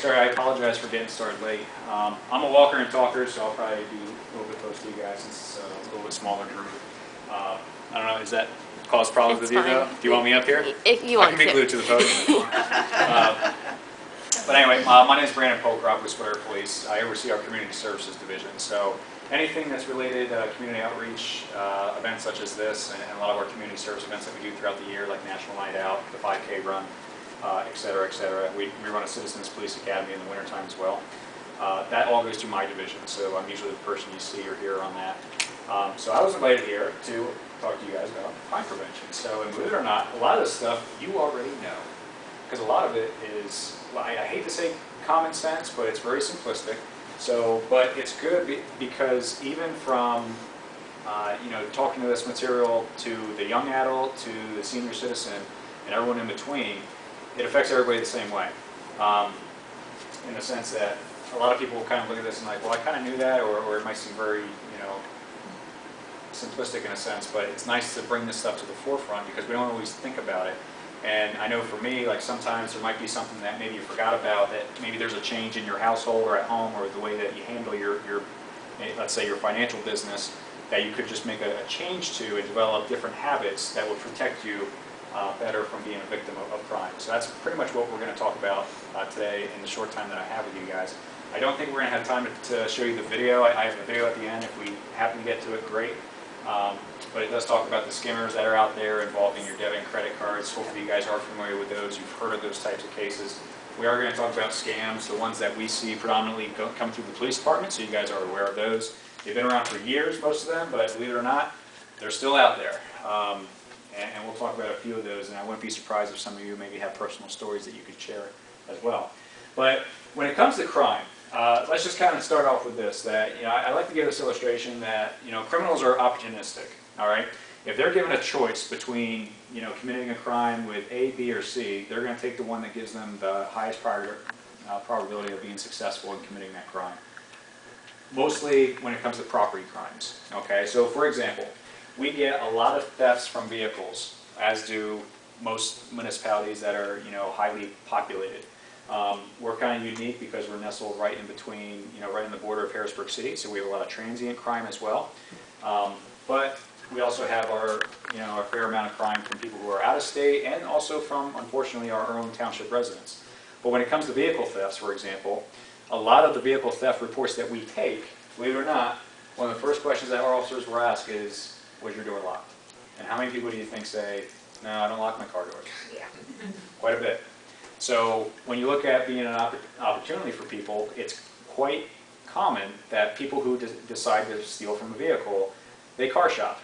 started. I apologize for getting started late. I'm a walker and talker, so I'll probably be a little bit close to you guys since it's a little bit smaller group. I don't know, does that cause problems with you though? Do you want me up here? If you want I can be glued to the podium. But anyway, my name is Brandon Polkrop with Swatara Police. I oversee our community services division. So anything that's related community outreach events such as this, and a lot of our community service events that we do throughout the year, like National Night Out, the 5K run, et cetera, et cetera. We run a Citizens Police Academy in the wintertime as well. That all goes to my division, so I'm usually the person you see or hear on that. So I was invited here to talk to you guys about crime prevention. So, and believe it or not, a lot of this stuff you already know, because a lot of it is, well, I hate to say common sense, but it's very simplistic. So, but it's good because even from you know, talking to this material to the young adult, to the senior citizen, and everyone in between, it affects everybody the same way. In the sense that a lot of people kind of look at this and like, well, I kind of knew that, or it might seem very, you know, simplistic in a sense, but it's nice to bring this stuff to the forefront because we don't always think about it. And I know for me, like sometimes there might be something that maybe you forgot about, that maybe there's a change in your household or at home, or the way that you handle your let's say your financial business, that you could just make a change to and develop different habits that would protect you better from being a victim of crime. So that's pretty much what we're going to talk about today in the short time that I have with you guys. I don't think we're going to have time to show you the video. I have the video at the end. If we happen to get to it, great. But it does talk about the skimmers that are out there involving your debit and credit cards. Hopefully you guys are familiar with those. You've heard of those types of cases. We are going to talk about scams, the ones that we see predominantly come through the police department, so you guys are aware of those. They've been around for years, most of them, but believe it or not, they're still out there. And we'll talk about a few of those, and I wouldn't be surprised if some of you maybe have personal stories that you could share as well. But when it comes to crime, let's just kind of start off with this, that, you know, I like to give this illustration that, you know, criminals are opportunistic, all right? If they're given a choice between, you know, committing a crime with A, B, or C, they're going to take the one that gives them the highest probability of being successful in committing that crime. Mostly when it comes to property crimes, okay? So, for example, we get a lot of thefts from vehicles, as do most municipalities that are, you know, highly populated. We're kind of unique because we're nestled right in between, you know, right in the border of Harrisburg City, so we have a lot of transient crime as well. But we also have our, you know, a fair amount of crime from people who are out of state, and also from, unfortunately, our own township residents. But when it comes to vehicle thefts, for example, a lot of the vehicle theft reports that we take, believe it or not, one of the first questions that our officers will ask is, was your door locked? And how many people do you think say, no, I don't lock my car doors? Yeah. Quite a bit. So when you look at being an opportunity for people, it's quite common that people who decide to steal from a vehicle, they car shop.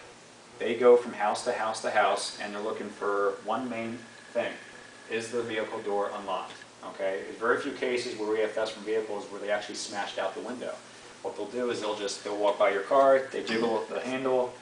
They go from house to house to house, and they're looking for one main thing. Is the vehicle door unlocked? Okay? There's very few cases where we have thefts from vehicles where they actually smashed out the window. What they'll do is they'll walk by your car, they jiggle the handle.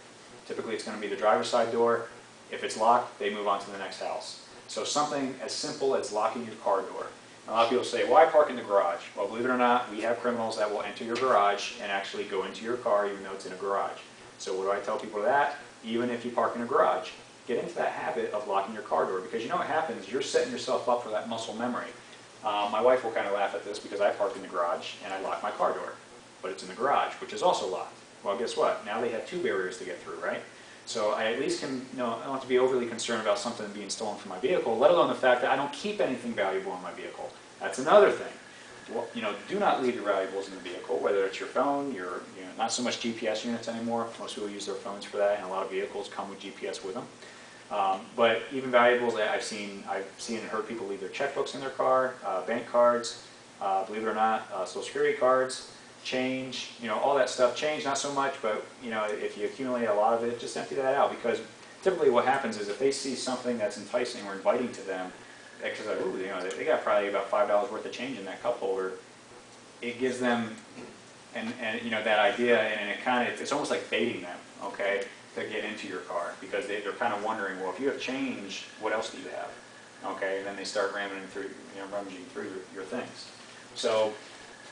Typically it's going to be the driver's side door. If it's locked, they move on to the next house. So something as simple as locking your car door. A lot of people say, why park in the garage? Well, believe it or not, we have criminals that will enter your garage and actually go into your car even though it's in a garage. So what do I tell people that? Even if you park in a garage, get into that habit of locking your car door, because you know what happens, you're setting yourself up for that muscle memory. My wife will kind of laugh at this because I parked in the garage and I locked my car door, but it's in the garage, which is also locked. Well, guess what? Now they have two barriers to get through, right? So I at least can, you know, I don't have to be overly concerned about something being stolen from my vehicle, let alone the fact that I don't keep anything valuable in my vehicle. That's another thing. Well, you know, do not leave your valuables in the vehicle, whether it's your phone, you know, not so much GPS units anymore. Most people use their phones for that, and a lot of vehicles come with GPS with them. But even valuables, I've seen and heard people leave their checkbooks in their car, bank cards, believe it or not, Social Security cards, change, you know, all that stuff. Change, not so much, but, you know, if you accumulate a lot of it, just empty that out, because typically what happens is if they see something that's enticing or inviting to them, because like, ooh, you know, they got probably about $5 worth of change in that cup holder, it gives them, and you know, that idea, and it kind of, it's almost like baiting them, okay, to get into your car, because they're kind of wondering, well, if you have change, what else do you have? Okay, and then they start rummaging through your things. So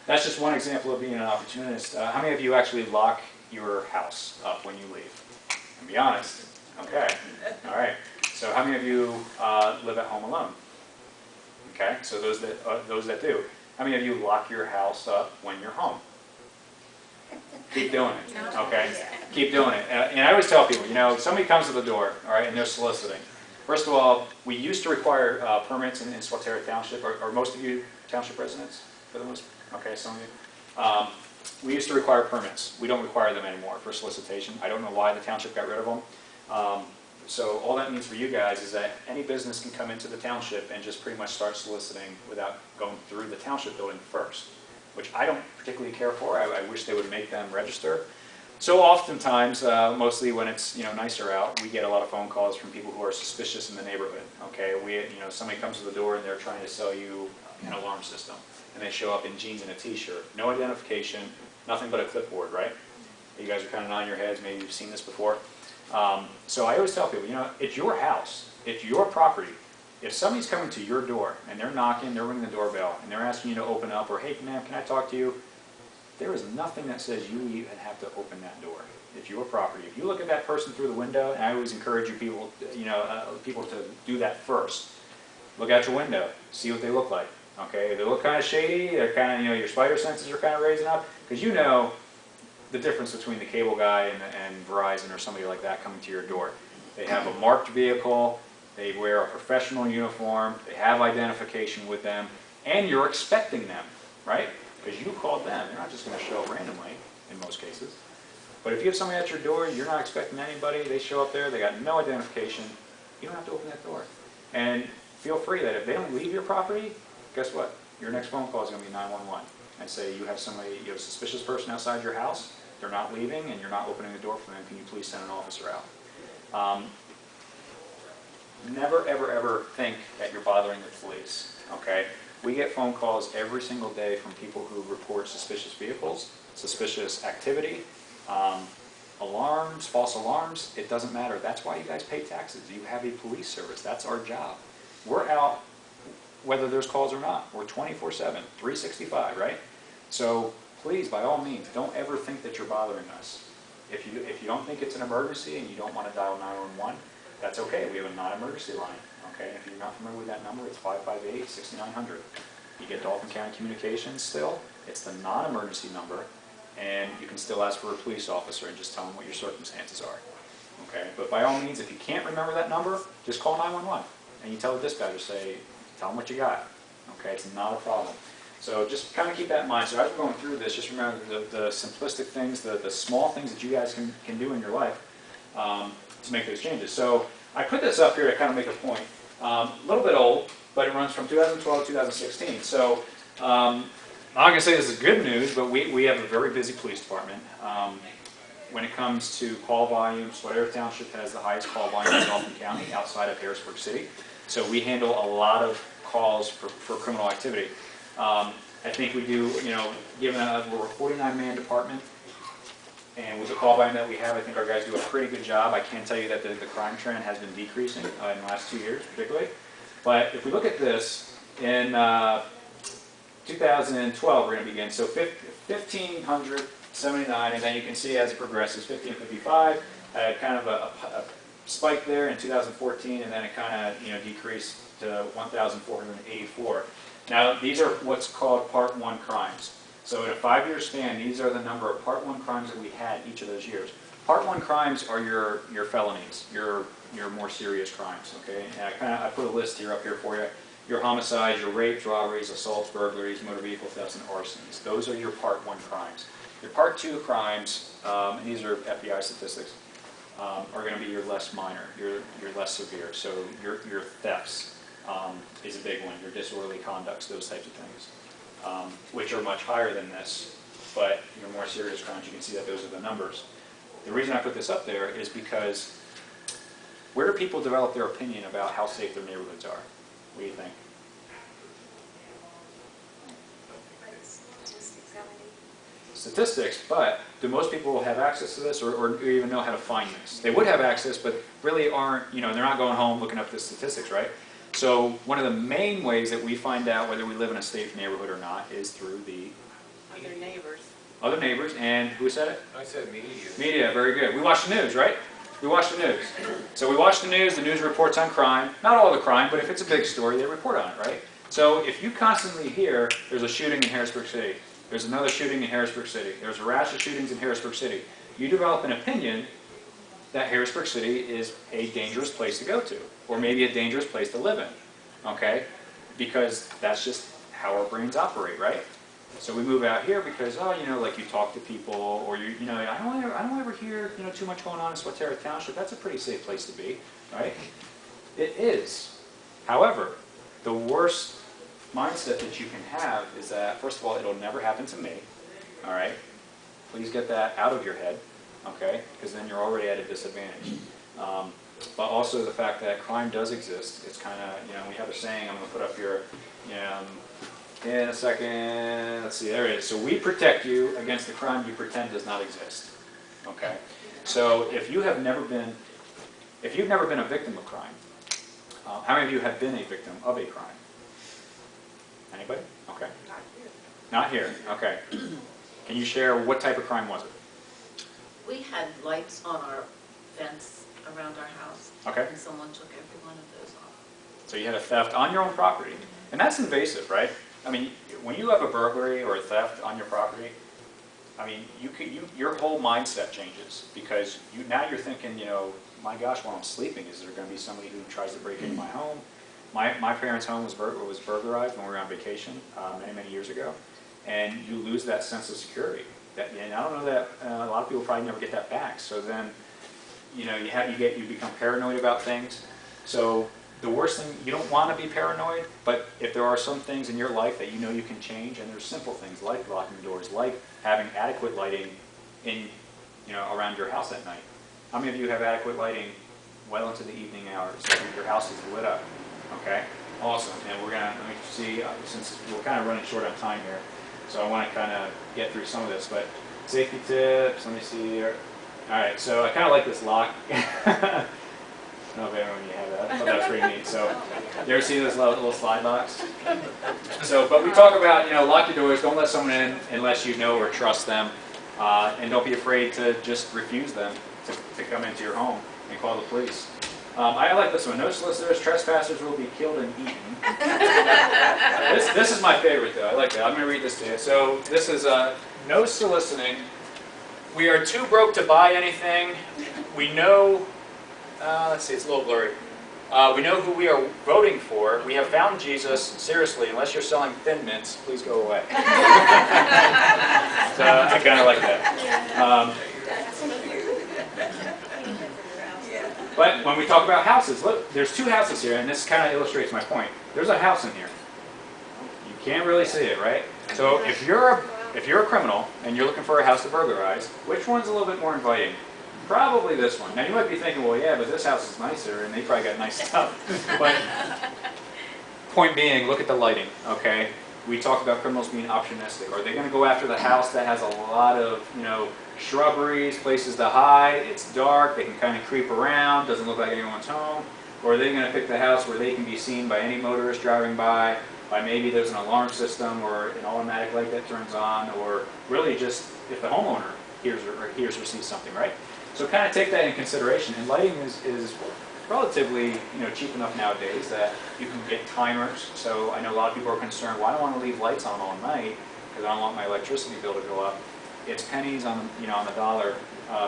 that's just one example of being an opportunist. How many of you actually lock your house up when you leave? And be honest. Okay. All right. So how many of you live at home alone? Okay. So those that do. How many of you lock your house up when you're home? Keep doing it, okay? Keep doing it. And I always tell people, you know, somebody comes to the door, all right, and they're soliciting. First of all, we used to require permits in Swatara Township. Are most of you township residents for the most? Okay, some of you. We used to require permits. We don't require them anymore for solicitation. I don't know why the township got rid of them. So all that means for you guys is that any business can come into the township and just pretty much start soliciting without going through the township building first, which I don't particularly care for. I wish they would make them register. So oftentimes, mostly when it's nicer out, we get a lot of phone calls from people who are suspicious in the neighborhood. Okay, somebody comes to the door and they're trying to sell you an alarm system, and they show up in jeans and a t-shirt, no identification, nothing but a clipboard, right? You guys are kind of nodding your heads, maybe you've seen this before. So I always tell people, it's your house, it's your property. If somebody's coming to your door and they're knocking, they're ringing the doorbell, and they're asking you to open up, or hey ma'am, can I talk to you? There is nothing that says you even have to open that door. It's your property. If you look at that person through the window, and I always encourage you people, people to do that first. Look out your window, see what they look like. Okay, they look kind of shady. They're kind of, your spider senses are kind of raising up, because you know the difference between the cable guy and Verizon or somebody like that coming to your door. They have a marked vehicle. They wear a professional uniform. They have identification with them, and you're expecting them, right? Because you called them. They're not just going to show up randomly in most cases. But if you have somebody at your door, you're not expecting anybody. They show up there. They got no identification. You don't have to open that door. And feel free that if they don't leave your property, guess what? Your next phone call is going to be 911. And say you have a suspicious person outside your house. They're not leaving, and you're not opening the door for them. Can you please send an officer out? Never, ever, ever think that you're bothering the police, okay? We get phone calls every single day from people who report suspicious vehicles, suspicious activity, alarms, false alarms. It doesn't matter. That's why you guys pay taxes. You have a police service. That's our job. We're out whether there's calls or not. We're 24/7, 365, right? So please, by all means, don't ever think that you're bothering us. If you don't think it's an emergency and you don't want to dial 911, that's okay. We have a non-emergency line. Okay, if you're not familiar with that number, it's 558-6900. You get Dauphin County Communications still. It's the non-emergency number, and you can still ask for a police officer and just tell them what your circumstances are. Okay, but by all means, if you can't remember that number, just call 911, and you tell the dispatcher, tell them what you got. Okay, it's not a problem. So just kind of keep that in mind. So as we're going through this, just remember the simplistic things, the small things that you guys can do in your life to make those changes. So I put this up here to kind of make a point. A little bit old, but it runs from 2012 to 2016. So I'm not going to say this is good news, but we have a very busy police department. When it comes to call volume, Swatara Township has the highest call volume in Dauphin County outside of Harrisburg City. So we handle a lot of calls for criminal activity. I think we do, given we're a 49-man department, and with the call volume that we have, I think our guys do a pretty good job. I can tell you that the crime trend has been decreasing in the last 2 years, particularly. But if we look at this, in 2012 we're going to begin. So 1,579, and then you can see as it progresses, 1,555 had kind of a spike there in 2014, and then it kind of decreased to 1,484. Now these are what's called Part 1 crimes. So in a 5-year span, these are the number of Part 1 crimes that we had each of those years. Part 1 crimes are your felonies, your more serious crimes, okay? And I put a list up here for you. Your homicides, your rapes, robberies, assaults, burglaries, motor vehicle thefts, and arsons. Those are your Part 1 crimes. Your Part 2 crimes, and these are FBI statistics, are going to be your less minor, your less severe. So your thefts is a big one, your disorderly conducts, those types of things. Which are much higher than this, but your more serious crimes, you can see that those are the numbers. The reason I put this up there is because where do people develop their opinion about how safe their neighborhoods are? What do you think? Statistics, but do most people have access to this or even know how to find this? They would have access, but really aren't, they're not going home looking up the statistics, right? So one of the main ways that we find out whether we live in a safe neighborhood or not is through the other neighbors. Other neighbors, and who said it? I said media. Media, very good. We watch the news, right? We watch the news. So we watch the news reports on crime. Not all the crime, but if it's a big story, they report on it, right? So if you constantly hear there's a shooting in Harrisburg City, there's another shooting in Harrisburg City, there's a rash of shootings in Harrisburg City, you develop an opinion that Harrisburg City is a dangerous place to go to, or maybe a dangerous place to live in, okay? Because that's just how our brains operate, right? So we move out here because, oh, you know, like you talk to people, or you know, I don't ever hear, you know, too much going on in Swatara Township. That's a pretty safe place to be, right? It is. However, the worst mindset that you can have is that, first of all, it'll never happen to me, all right? Please get that out of your head, okay? Because then you're already at a disadvantage. But also the fact that crime does exist. It's kind of, you know, we have a saying, I'm going to put up here, in a second, let's see, there it is. So we protect you against the crime you pretend does not exist, okay? So if you've never been a victim of crime, how many of you have been a victim of a crime? Anybody? Okay. Not here. Okay. Can you share what type of crime was it? We had lights on our fence around our house. Okay. And someone took every one of those off. So you had a theft on your own property. And that's invasive, right? I mean, when you have a burglary or a theft on your property, I mean, your whole mindset changes because now you're thinking, you know, my gosh, while I'm sleeping, is there going to be somebody who tries to break into my home? My parents' home was burglarized when we were on vacation many, many years ago, and you lose that sense of security. And I don't know that a lot of people probably never get that back. So then, you know, you become paranoid about things. So the worst thing, you don't want to be paranoid, but if there are some things in your life that you know you can change, and there's simple things like locking doors, like having adequate lighting in, you know, around your house at night. How many of you have adequate lighting well into the evening hours? So your house is lit up. Okay, awesome. And we're gonna, let me see, since we're kind of running short on time here, so I want to kind of get through some of this. But safety tips, let me see here. All right, so I kind of like this lock. I don't know if anyone of you have that. I thought that was pretty neat. So, you ever see this little slide box? So, but we talk about, you know, lock your doors. Don't let someone in unless you know or trust them, and don't be afraid to just refuse them to come into your home and call the police. I like this one. No solicitors, trespassers will be killed and eaten. This is my favorite, though. I like that. I'm going to read this to you. So this is no soliciting. We are too broke to buy anything. We know, let's see, it's a little blurry. We know who we are voting for. We have found Jesus. Seriously, unless you're selling Thin Mints, please go away. So I kind of like that. But when we talk about houses, look, there's two houses here, and this kind of illustrates my point. There's a house in here. You can't really see it, right? So if you're a criminal and you're looking for a house to burglarize, which one's a little bit more inviting? Probably this one. Now you might be thinking, well, yeah, but this house is nicer, and they probably got nice stuff. But point being, look at the lighting, okay? We talked about criminals being opportunistic. Are they going to go after the house that has a lot of, you know, shrubberies, places to hide, it's dark, they can kind of creep around, doesn't look like anyone's home? Or are they going to pick the house where they can be seen by any motorist driving by maybe there's an alarm system or an automatic light that turns on, or really just if the homeowner hears or sees something, right? So kind of take that in consideration. And lighting is relatively, you know, cheap enough nowadays that you can get timers. So I know a lot of people are concerned, well, I don't want to leave lights on all night because I don't want my electricity bill to go up. It's pennies on, you know, on the dollar.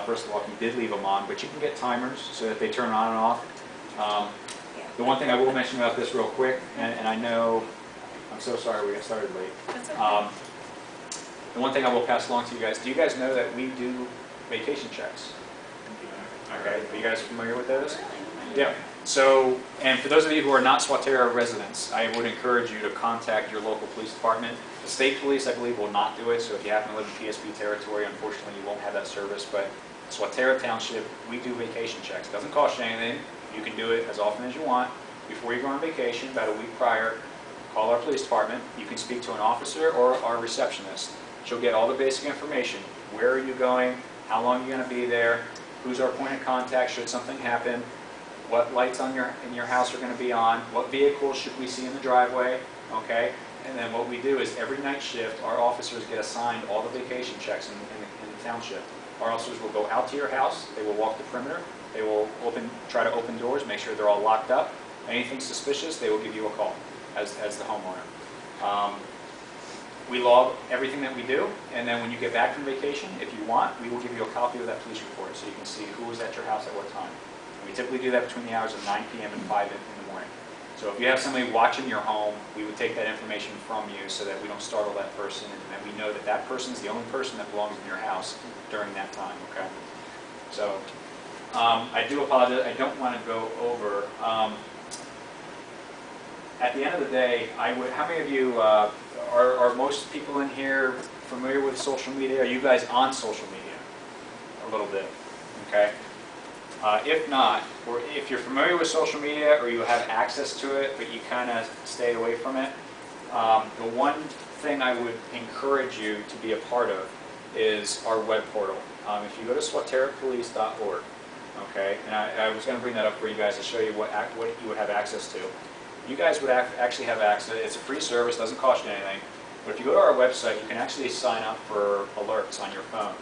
First of all, if you did leave them on, but you can get timers so that they turn on and off. The one thing I will mention about this real quick, and I know, I'm so sorry we got started late. That's okay. The one thing I will pass along to you guys, do you guys know that we do vacation checks? Okay, are you guys familiar with those? Yeah. So, and for those of you who are not Swatara residents, I would encourage you to contact your local police department. The state police, I believe, will not do it, so if you happen to live in PSP territory, unfortunately you won't have that service, but Swatara Township, we do vacation checks. It doesn't cost you anything. You can do it as often as you want. Before you go on vacation, about a week prior, call our police department. You can speak to an officer or our receptionist. She'll get all the basic information. Where are you going? How long are you going to be there? Who's our point of contact should something happen? What lights in your house are going to be on? What vehicles should we see in the driveway? Okay? And then what we do is every night shift, our officers get assigned all the vacation checks in the township. Our officers will go out to your house. They will walk the perimeter. They will try to open doors, make sure they're all locked up. Anything suspicious, they will give you a call. as the homeowner. We log everything that we do, and then when you get back from vacation, if you want, we will give you a copy of that police report so you can see who was at your house at what time. And we typically do that between the hours of 9 p.m. and 5 in the morning. So if you have somebody watching your home, we would take that information from you so that we don't startle that person, and that we know that that person is the only person that belongs in your house during that time, okay? So I do apologize, I don't want to go over. At the end of the day, how many of you, are most people in here familiar with social media? Are you guys on social media? A little bit, okay? If not, or if you're familiar with social media or you have access to it, but you kind of stay away from it, the one thing I would encourage you to be a part of is our web portal. If you go to swatarapolice.org, okay, and I was going to bring that up for you guys to show you what you would have access to. You guys would actually have access. It's a free service, doesn't cost you anything. But if you go to our website, you can actually sign up for alerts on your phone.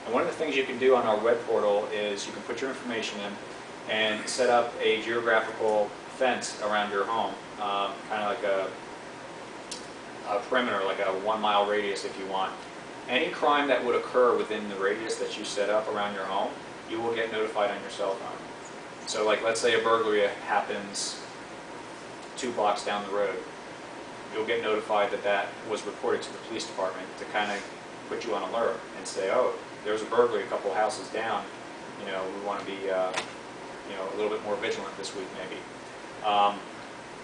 And one of the things you can do on our web portal is you can put your information in and set up a geographical fence around your home, kind of like a perimeter, like a 1 mile radius if you want. Any crime that would occur within the radius that you set up around your home, you will get notified on your cell phone. So like, let's say a burglary happens 2 blocks down the road. You'll get notified that that was reported to the police department to kind of put you on alert and say, oh, there's a burglary a couple houses down. You know, we want to be, you know, a little bit more vigilant this week maybe.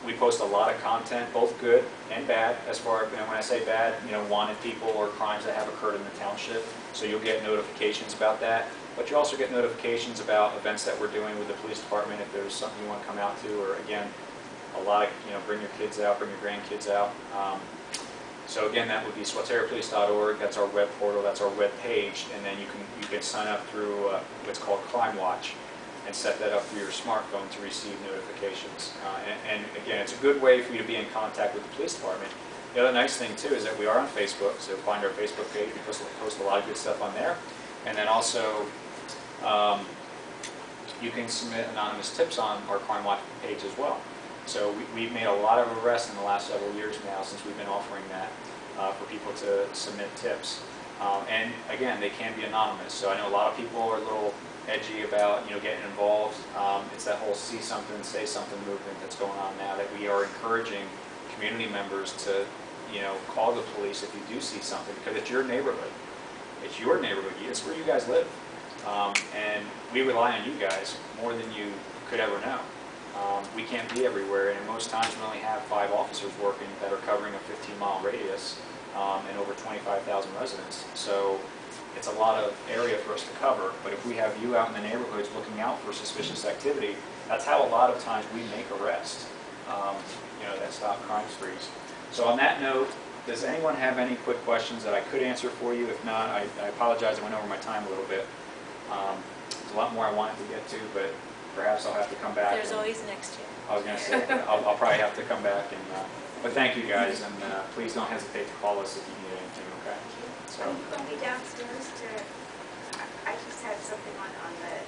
We post a lot of content, both good and bad, as far as, and when I say bad, you know, wanted people or crimes that have occurred in the township. So you'll get notifications about that. But you also get notifications about events that we're doing with the police department if there's something you want to come out to, or again, a lot of, you know, bring your kids out, bring your grandkids out. So again, that would be swatarapolice.org. That's our web portal. That's our web page, and then you can sign up through what's called Crime Watch, and set that up through your smartphone to receive notifications. And again, it's a good way for you to be in contact with the police department. The other nice thing too is that we are on Facebook, so find our Facebook page. We post a lot of good stuff on there, and then also you can submit anonymous tips on our Crime Watch page as well. So we've made a lot of arrests in the last several years now since we've been offering that for people to submit tips. And again, they can be anonymous. So I know a lot of people are a little edgy about, you know, getting involved. It's that whole see something, say something movement that's going on now, that we are encouraging community members to, you know, call the police if you do see something, because it's your neighborhood. It's your neighborhood. It's where you guys live. And we rely on you guys more than you could ever know. We can't be everywhere, and most times we only have 5 officers working that are covering a 15-mile radius and over 25,000 residents. So it's a lot of area for us to cover, but if we have you out in the neighborhoods looking out for suspicious activity, that's how a lot of times we make arrests, you know, that stop crime sprees. So on that note, does anyone have any quick questions that I could answer for you? If not, I apologize, I went over my time a little bit. There's a lot more I wanted to get to, but perhaps I'll have to come back. There's always next year. I was going to say, I'll probably have to come back. And but thank you guys, and please don't hesitate to call us if you need anything, okay? So. Are you going to be downstairs to, I just had something on the